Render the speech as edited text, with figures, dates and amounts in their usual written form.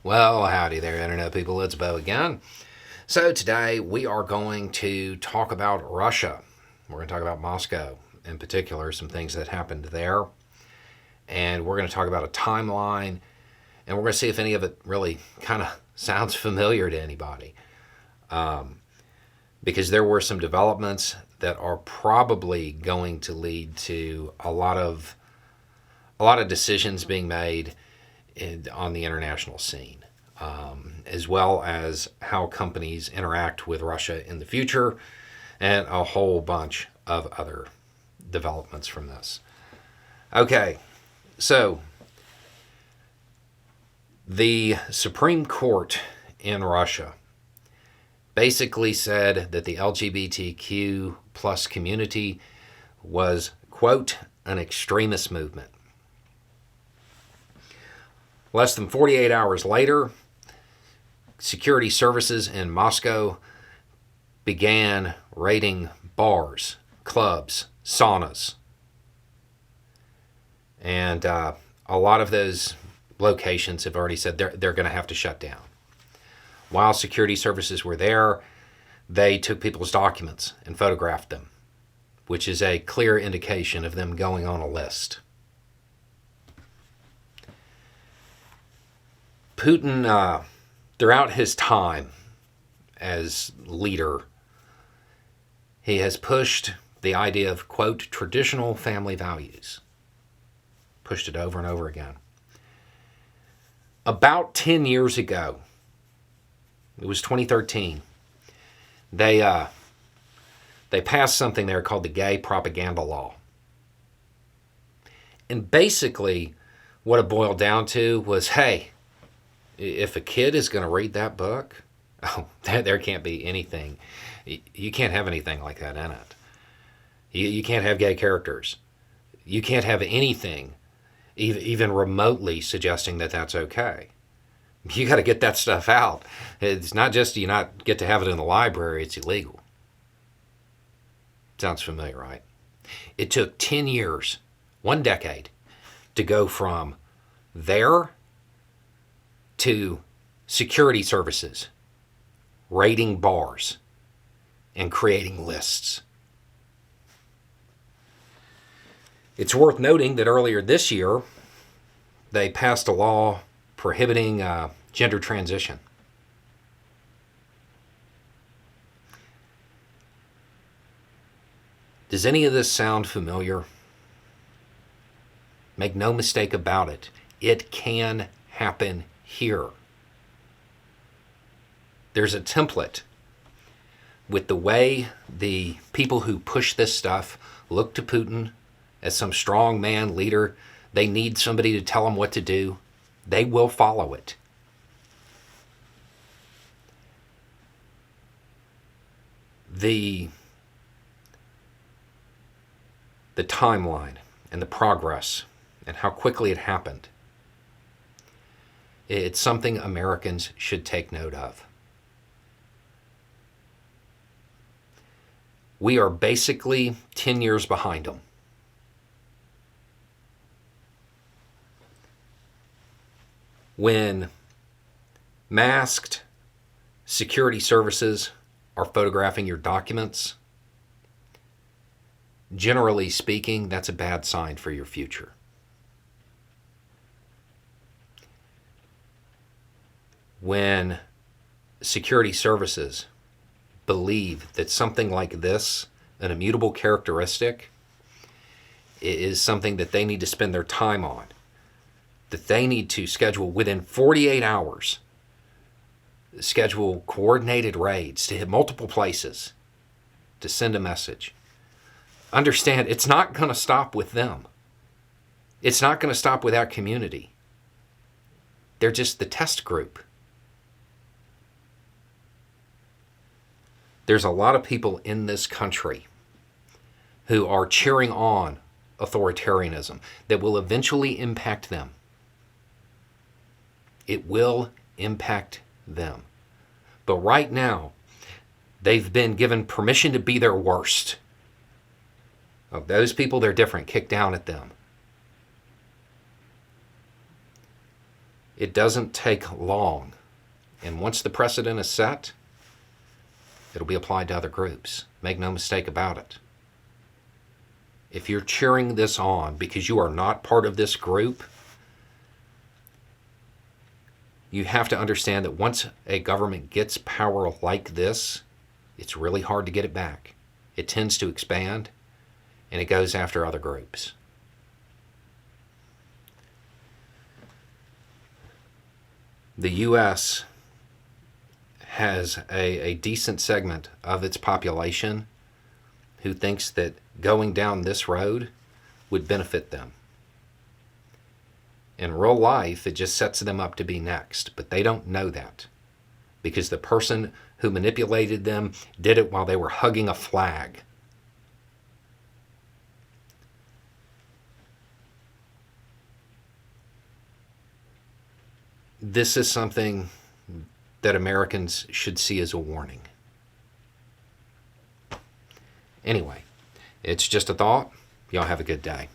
Well, howdy there, Internet people. It's Bo again. So, today we are going to talk about Russia. We're going to talk about Moscow in particular, some things that happened there. And we're going to talk about a timeline. And we're going to see if any of it really kind of sounds familiar to anybody. Because there were some developments that are probably going to lead to a lot of decisions being made on the international scene, as well as how companies interact with Russia in the future, and a whole bunch of other developments from this. Okay, so the Supreme Court in Russia basically said that the LGBTQ plus community was, quote, an extremist movement. Less than 48 hours later, security services in Moscow began raiding bars, clubs, saunas. And a lot of those locations have already said they're going to have to shut down. While security services were there, they took people's documents and photographed them, which is a clear indication of them going on a list. Putin, throughout his time as leader, he has pushed the idea of, quote, traditional family values. Pushed it over and over again. About 10 years ago, it was 2013, they passed something there called the Gay Propaganda Law. And basically, what it boiled down to was, hey, if a kid is going to read that book, there can't be anything. You can't have anything like that in it. You can't have gay characters. You can't have anything even remotely suggesting that that's okay. You got to get that stuff out. It's not just you not get to have it in the library, it's illegal. Sounds familiar, right? It took 10 years, 1 decade, to go from there to security services, raiding bars, and creating lists. It's worth noting that earlier this year, they passed a law prohibiting gender transition. Does any of this sound familiar? Make no mistake about it. It can happen here. There's a template with the way the people who push this stuff look to Putin as some strong man leader. They need somebody to tell them what to do. They will follow it. The timeline and the progress and how quickly it happened, it's something Americans should take note of. We are basically 10 years behind them. When masked security services are photographing your documents, generally speaking, that's a bad sign for your future. When security services believe that something like this, an immutable characteristic, is something that they need to spend their time on, that they need to schedule within 48 hours, schedule coordinated raids to hit multiple places to send a message. Understand, it's not going to stop with them. It's not going to stop with that community. They're just the test group. There's a lot of people in this country who are cheering on authoritarianism that will eventually impact them. It will impact them. But right now, they've been given permission to be their worst. Of those people, they're different. Kick down at them. It doesn't take long. And once the precedent is set, it'll be applied to other groups. Make no mistake about it. If you're cheering this on because you are not part of this group, you have to understand that once a government gets power like this, it's really hard to get it back. It tends to expand, and it goes after other groups. The U.S. has a decent segment of its population who thinks that going down this road would benefit them. In real life, it just sets them up to be next, but they don't know that because the person who manipulated them did it while they were hugging a flag. This is something that Americans should see as a warning. Anyway, it's just a thought. Y'all have a good day.